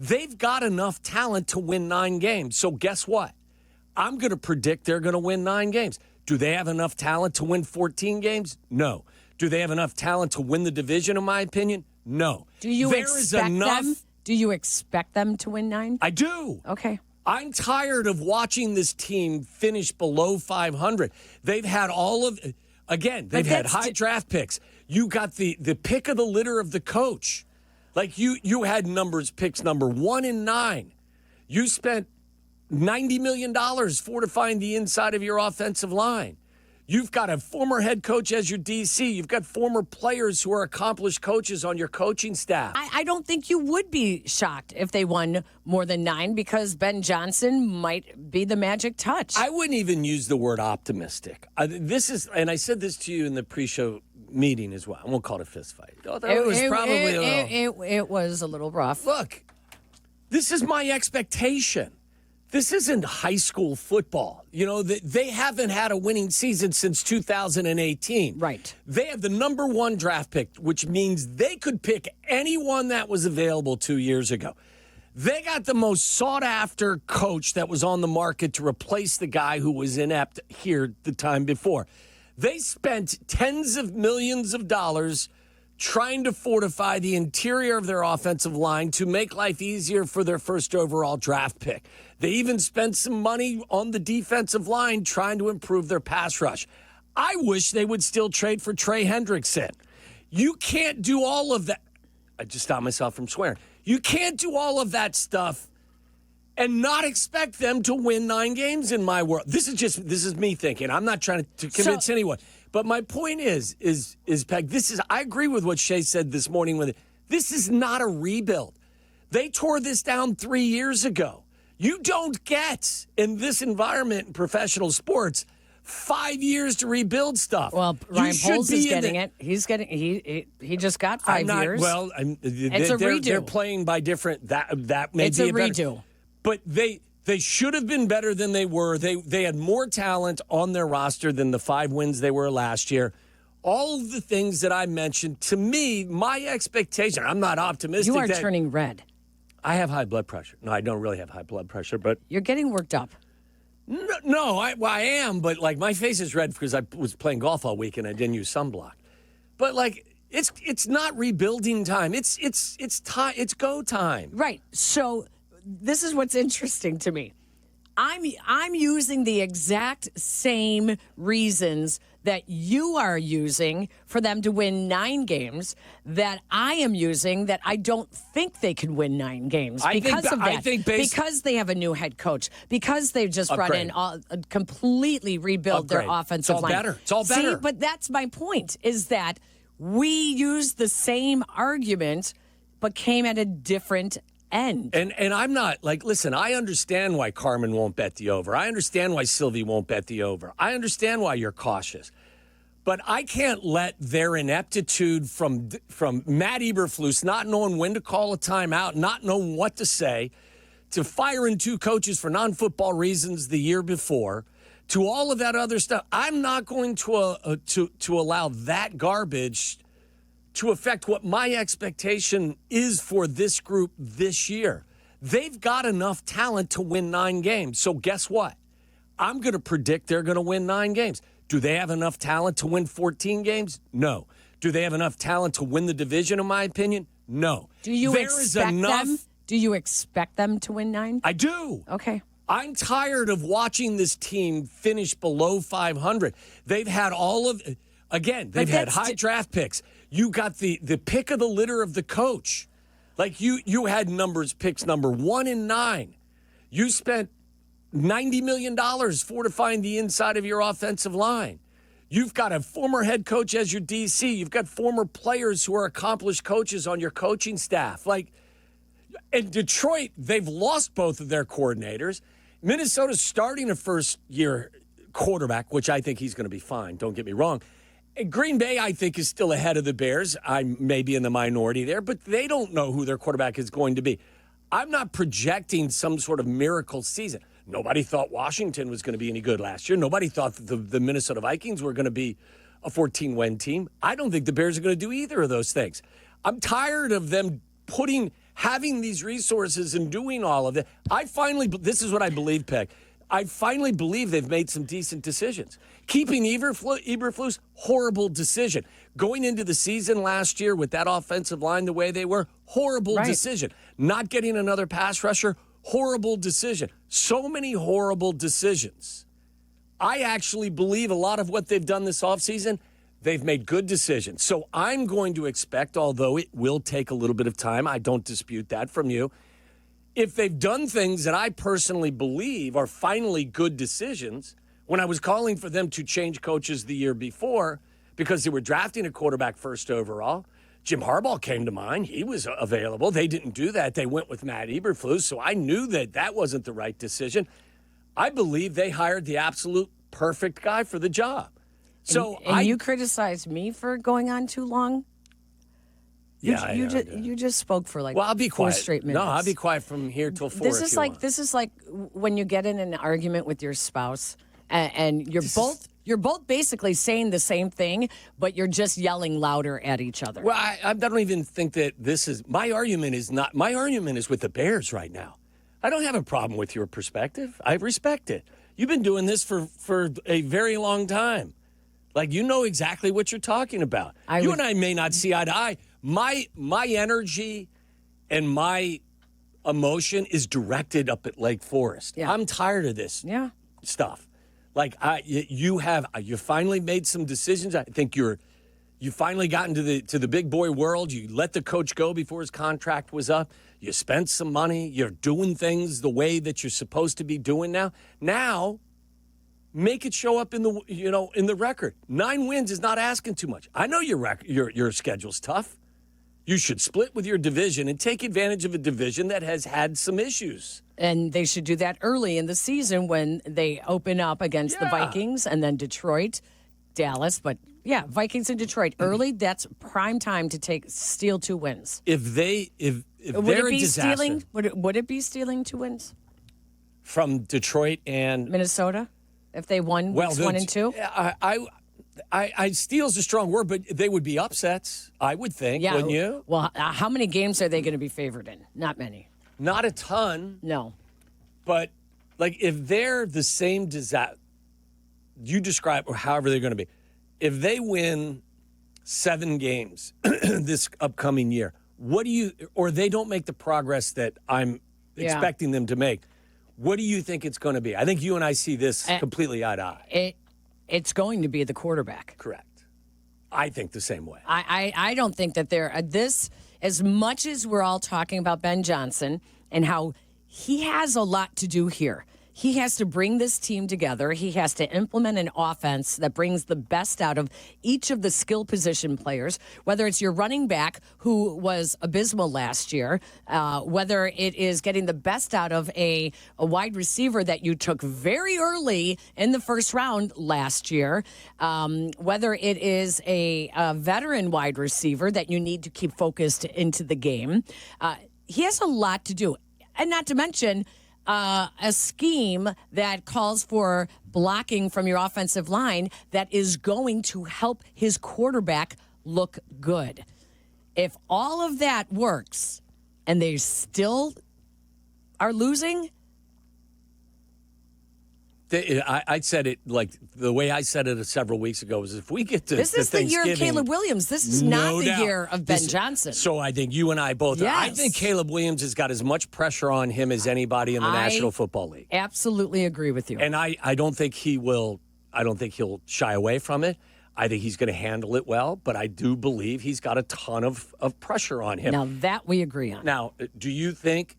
They've got enough talent to win 9 games. So guess what? I'm going to predict they're going to win 9 games. Do they have enough talent to win 14 games? No. Do they have enough talent to win the division, in my opinion? No. Do you Do you expect them to win 9? I do. Okay. I'm tired of watching this team finish below 500. They've had they've had high draft picks. You got the pick of the litter of the coach. Like you had picks number 1 and 9. You spent $90 million fortifying the inside of your offensive line. You've got a former head coach as your DC. You've got former players who are accomplished coaches on your coaching staff. I don't think you would be shocked if they won more than 9 because Ben Johnson might be the magic touch. I wouldn't even use the word optimistic. And I said this to you in the pre-show meeting as well. I won't call it a fist fight. It was a little rough. Look, this is my expectation. This isn't high school football. You know, they haven't had a winning season since 2018. Right. They have the number 1 draft pick, which means they could pick anyone that was available 2 years ago. They got the most sought-after coach that was on the market to replace the guy who was inept here the time before. They spent tens of millions of dollars trying to fortify the interior of their offensive line to make life easier for their first overall draft pick. They even spent some money on the defensive line trying to improve their pass rush. I wish they would still trade for Trey Hendrickson. You can't do all of that. I just stopped myself from swearing. You can't do all of that stuff and not expect them to win 9 games in my world. This is me thinking. I'm not trying to convince anyone. But my point is Peg, I agree with what Shea said this morning. This is not a rebuild. They tore this down 3 years ago. You don't get, in this environment in professional sports, 5 years to rebuuld stuff. Well, Ryan Poles is getting it. He's getting he just got 5 years. Well, it's a redo. They're playing by different. That may it's be a redo. But they should have been better than they were. They had more talent on their roster than the 5 wins they were last year. All of the things that I mentioned, to me, my expectation, I'm not optimistic. You are turning red. I have high blood pressure. No, I don't really have high blood pressure, but... You're getting worked up. No, I am, but like my face is red because I was playing golf all week and I didn't use sunblock. But like it's not rebuilding time. It's time. It's go time. Right. So this is what's interesting to me. I'm using the exact same reasons that you are using for them to win 9 games that I am using that I don't think they can win 9 games because of that. Because they have a new head coach. Because they've just brought in completely rebuild their offensive line. It's all better. See, but that's my point, is that we use the same argument but came at a different end. And I'm not, like, listen, I understand why Carmen won't bet the over. I understand why Silvy won't bet the over. I understand why you're cautious. But I can't let their ineptitude from Matt Eberflus not knowing when to call a timeout, not knowing what to say, to firing 2 coaches for non-football reasons the year before, to all of that other stuff. I'm not going to allow that garbage to affect what my expectation is for this group this year. They've got enough talent to win 9 games. So guess what? I'm going to predict they're going to win 9 games. Do they have enough talent to win 14 games? No. Do they have enough talent to win the division, in my opinion? No. Do you expect them to win 9? I do. Okay. I'm tired of watching this team finish below 500. They've had they've had high draft picks. You got the pick of the litter of the coach. Like you had picks number 1 and 9. You spent $90 million fortifying the inside of your offensive line. You've got a former head coach as your DC. You've got former players who are accomplished coaches on your coaching staff. Like, in Detroit, they've lost both of their coordinators. Minnesota's starting a first-year quarterback, which I think he's going to be fine. Don't get me wrong. And Green Bay, I think, is still ahead of the Bears. I may be in the minority there, but they don't know who their quarterback is going to be. I'm not projecting some sort of miracle season. Nobody thought Washington was going to be any good last year. Nobody thought that the Minnesota Vikings were going to be a 14-win team. I don't think the Bears are going to do either of those things. I'm tired of them having these resources and doing all of it, this is what I believe, Peg. I finally believe they've made some decent decisions. Keeping Eberflus, horrible decision. Going into the season last year with that offensive line the way they were, horrible decision. Not getting another pass rusher, horrible decision. So many horrible decisions. I actually believe a lot of what they've done this offseason, they've made good decisions. So I'm going to expect, although it will take a little bit of time, I don't dispute that from you, if they've done things that I personally believe are finally good decisions, when I was calling for them to change coaches the year before because they were drafting a quarterback first overall, Jim Harbaugh came to mind. He was available. They didn't do that. They went with Matt Eberflus, so I knew that wasn't the right decision. I believe they hired the absolute perfect guy for the job. So you criticized me for going on too long? You just spoke for I'll be 4 quiet. straight minutes. No, I'll be quiet from here till 4. This is like when you get in an argument with your spouse and you're both basically saying the same thing, but you're just yelling louder at each other. Well, I don't even think that this is my argument. My argument is with the Bears right now. I don't have a problem with your perspective. I respect it. You've been doing this for a very long time. Like, you know exactly what you're talking about. You and I may not see eye to eye. My energy and my emotion is directed up at Lake Forest. Yeah. I'm tired of this stuff. Like, you finally made some decisions. I think you finally got into the big boy world. You let the coach go before his contract was up. You spent some money. You're doing things the way that you're supposed to be doing now. Now, make it show up in the record. 9 wins is not asking too much. I know your schedule's tough. You should split with your division and take advantage of a division that has had some issues. And they should do that early in the season when they open up against the Vikings and then Detroit, Dallas. But yeah, Vikings and Detroit early. That's prime time to steal 2 wins. If they're a disaster, stealing? Would it be stealing 2 wins from Detroit and Minnesota if they won 1 and 2? I steal's a strong word, but they would be upsets, I would think, wouldn't you? Well, how many games are they going to be favored in? Not many. Not a ton. No. But, like, if they're the same disaster, you describe, or however they're going to be, if they win 7 games this upcoming year, or they don't make the progress that I'm expecting them to make, what do you think it's going to be? I think you and I see this completely eye to eye. It's going to be the quarterback. Correct. I think the same way. I don't think that they're this, as much as we're all talking about Ben Johnson and how he has a lot to do here. He has to bring this team together. He has to implement an offense that brings the best out of each of the skill position players, whether it's your running back, who was abysmal last year, whether it is getting the best out of a wide receiver that you took very early in the first round last year, whether it is a veteran wide receiver that you need to keep focused into the game. He has a lot to do. And not to mention a scheme that calls for blocking from your offensive line that is going to help his quarterback look good. If all of that works and they still are losing, I said it like the way I said it several weeks ago was if we get to this is the year of Caleb Williams. This is not the year of Ben Johnson. So I think you and I both. Yes. I think Caleb Williams has got as much pressure on him as anybody in the National Football League. Absolutely agree with you. And I don't think he will. I don't think he'll shy away from it. I think he's going to handle it well, but I do believe he's got a ton of pressure on him. Now that we agree on. Now, do you think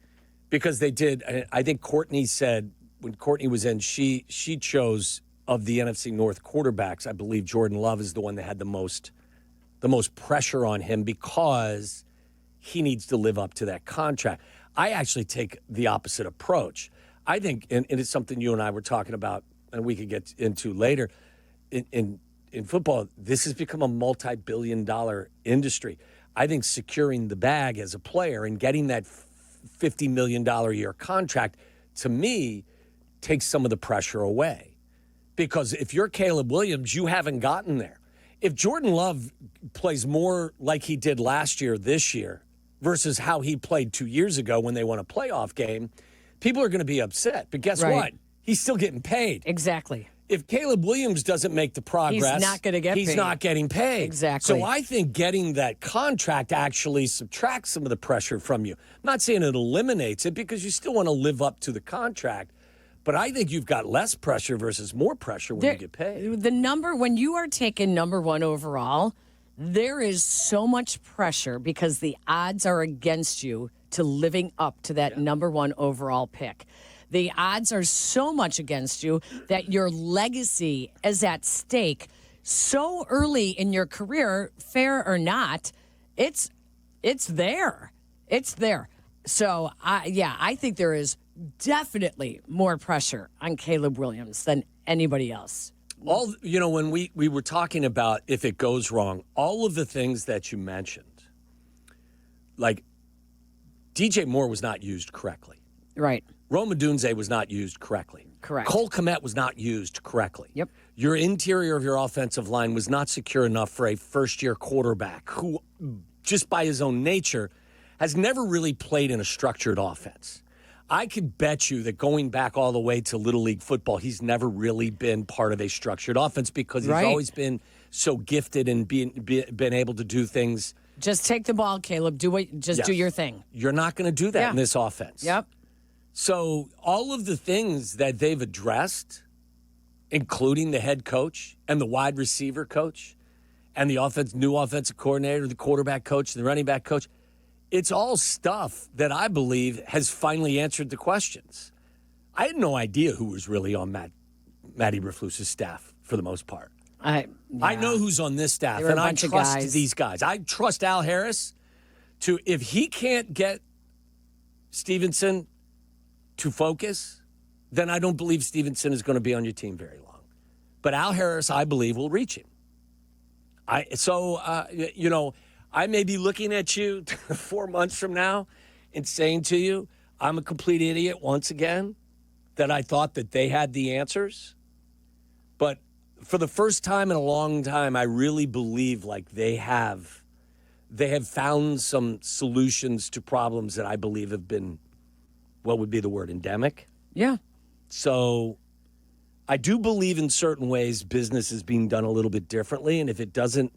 because they did? I think Courtney said. When Courtney was in, she chose of the NFC North quarterbacks. I believe Jordan Love is the one that had the most pressure on him because he needs to live up to that contract. I actually take the opposite approach. I think, and it's something you and I were talking about, and we could get into later. In football, this has become a multi-billion-dollar industry. I think securing the bag as a player and getting that $50 million a year contract, to me, takes some of the pressure away. Because if you're Caleb Williams, you haven't gotten there. If Jordan Love plays more like he did last year, this year, versus how he played 2 years ago when they won a playoff game, people are going to be upset. But guess what? He's still getting paid. Exactly. If Caleb Williams doesn't make the progress, he's not going to get paid. He's not getting paid. Exactly. So I think getting that contract actually subtracts some of the pressure from you. I'm not saying it eliminates it because you still want to live up to the contract, but I think you've got less pressure versus more pressure when you get paid. When you are taken number one overall, there is so much pressure because the odds are against you to living up to that number one overall pick. The odds are so much against you that your legacy is at stake so early in your career, fair or not. It's there. It's there. So, I think there is definitely more pressure on Caleb Williams than anybody else. When we were talking about if it goes wrong, all of the things that you mentioned, like DJ Moore was not used correctly. Right. Rome Odunze was not used correctly. Correct. Cole Kmet was not used correctly. Yep. Your interior of your offensive line was not secure enough for a first-year quarterback who, just by his own nature, has never really played in a structured offense. I could bet you that going back all the way to Little League football, he's never really been part of a structured offense because he's always been so gifted and been able to do things. Just take the ball, Caleb. Do your thing. You're not going to do that in this offense. Yep. So all of the things that they've addressed, including the head coach and the wide receiver coach and the new offensive coordinator, the quarterback coach, the running back coach, it's all stuff that I believe has finally answered the questions. I had no idea who was really on Matty Eberflus's staff for the most part. I know who's on this staff, and I trust these guys. I trust Al Harris if he can't get Stevenson to focus, then I don't believe Stevenson is going to be on your team very long. But Al Harris, I believe, will reach him. I may be looking at you 4 months from now and saying to you, I'm a complete idiot once again, that I thought that they had the answers. But for the first time in a long time, I really believe like they have found some solutions to problems that I believe have been, what would be the word, endemic? Yeah. So I do believe in certain ways business is being done a little bit differently. And if it doesn't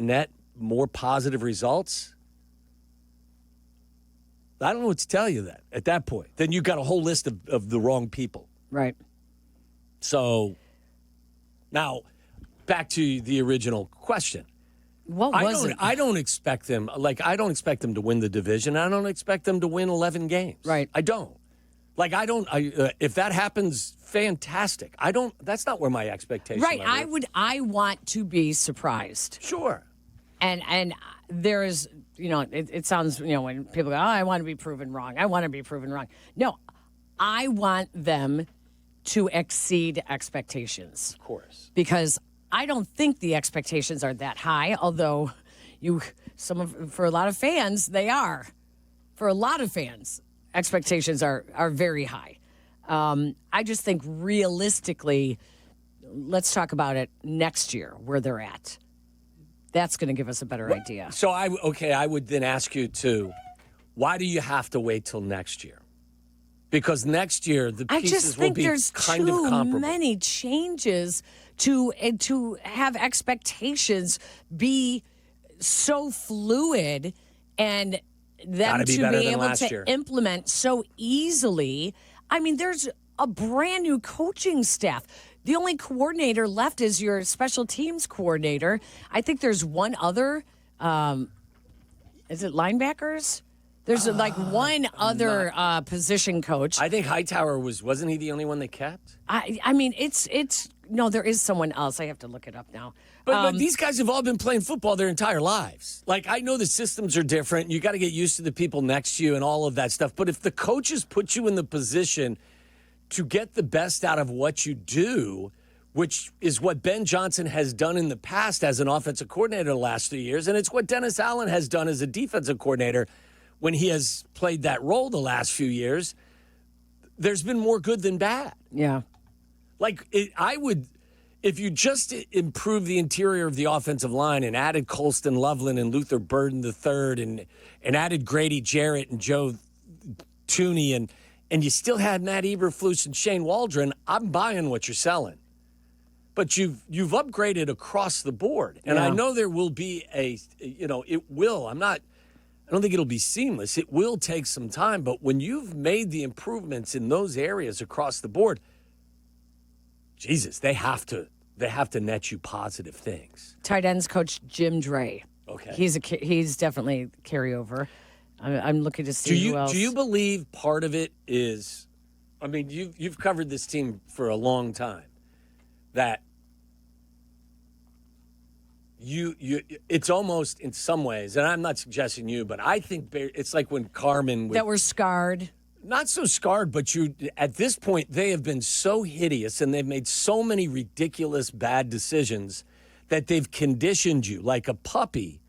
net more positive results, I don't know what to tell you that at that point. Then you've got a whole list of the wrong people. Right. So now back to the original question. What was it? I don't expect them to win the division. I don't expect them to win 11 games. Right. I don't. If that happens, fantastic. That's not where my expectations are. Right. I want to be surprised. Sure. And there is, it sounds, when people go, I want to be proven wrong. I want to be proven wrong. No, I want them to exceed expectations. Of course. Because I don't think the expectations are that high, although for a lot of fans, they are. For a lot of fans, expectations are very high. I just think realistically, let's talk about it next year, where they're at. That's going to give us a better idea. So I would then ask you why do you have to wait till next year? Because next year the pieces will be kind of comparable. I just think there's too many changes to have expectations be so fluid and them to be able to implement so easily. I mean, there's a brand new coaching staff. The only coordinator left is your special teams coordinator. I think there's one other. Is it linebackers? There's one other position coach. I think Hightower wasn't he the only one they kept? I mean, no, there is someone else. I have to look it up now. But these guys have all been playing football their entire lives. Like, I know the systems are different. You got to get used to the people next to you and all of that stuff. But if the coaches put you in the position to get the best out of what you do, which is what Ben Johnson has done in the past as an offensive coordinator the last 3 years, and it's what Dennis Allen has done as a defensive coordinator when he has played that role the last few years, there's been more good than bad. Yeah. Like, if you just improve the interior of the offensive line and added Colston Loveland and Luther Burden III and added Grady Jarrett and Joe Tooney and you still had Matt Eberflus and Shane Waldron, I'm buying what you're selling. But you've upgraded across the board. And I know there will be it will. I don't think it'll be seamless. It will take some time. But when you've made the improvements in those areas across the board, Jesus, they have to net you positive things. Tight ends coach Jim Dre. Okay. He's definitely carryover. I'm looking to see who else. Do you believe part of it is, I mean, you've covered this team for a long time, that it's almost in some ways, and I'm not suggesting you, but I think it's like when Carmen that were scarred. Not so scarred, but at this point, they have been so hideous and they've made so many ridiculous bad decisions that they've conditioned you like a puppy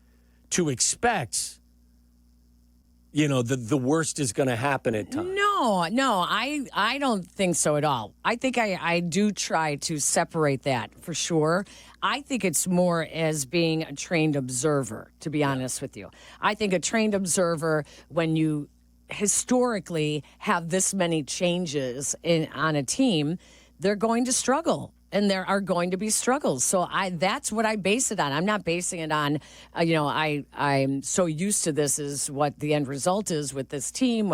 to expect, the worst is going to happen at times. No, I don't think so at all. I think I do try to separate that for sure. I think it's more as being a trained observer, to be honest with you. I think a trained observer, when you historically have this many changes on a team, they're going to struggle. And there are going to be struggles. So that's what I base it on. I'm not basing it on, I'm so used to this is what the end result is with this team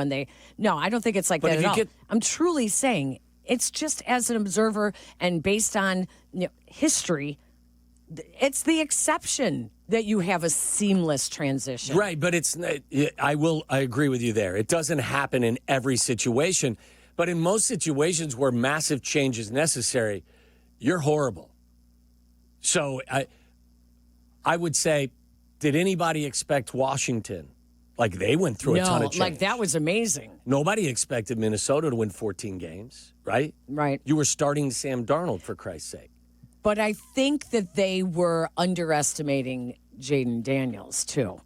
no, I don't think it's like that at all. I'm truly saying it's just as an observer and based on history, it's the exception that you have a seamless transition. Right, but I agree with you there. It doesn't happen in every situation, but in most situations where massive change is necessary, you're horrible. So I would say, did anybody expect Washington? Like they went through a ton of change. Like that was amazing. Nobody expected Minnesota to win 14 games, right? Right. You were starting Sam Darnold, for Christ's sake. But I think that they were underestimating Jaden Daniels, too.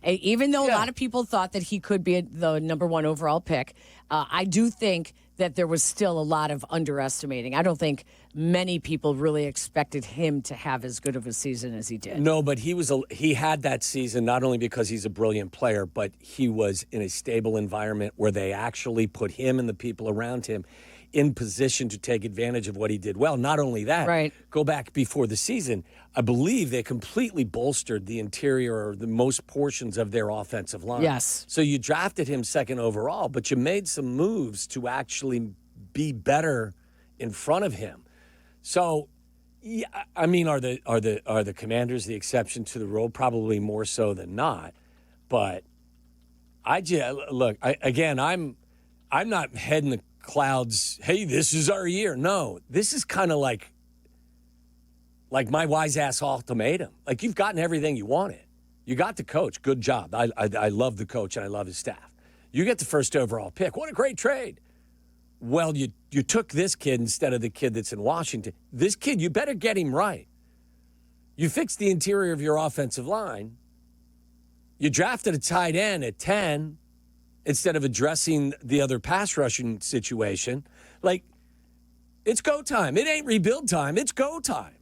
Even though a lot of people thought that he could be the number one overall pick, I do think that there was still a lot of underestimating. I don't think many people really expected him to have as good of a season as he did. No, but he had that season not only because he's a brilliant player, but he was in a stable environment where they actually put him and the people around him in position to take advantage of what he did well. Not only that, go back before the season, I believe they completely bolstered the interior or the most portions of their offensive line. Yes. So you drafted him second overall, but you made some moves to actually be better in front of him. So, yeah, I mean, are the Commanders the exception to the rule? Probably more so than not. But I'm not heading the clouds, hey, this is our year. No, this is kind of like my wise ass ultimatum. Like, you've gotten everything you wanted. You got the coach. Good job. I love the coach and I love his staff. You get the first overall pick. What a great trade. Well, you took this kid instead of the kid that's in Washington. This kid, you better get him right. You fixed the interior of your offensive line. You drafted a tight end at 10 instead of addressing the other pass rushing situation. Like, it's go time. It ain't rebuild time. It's go time.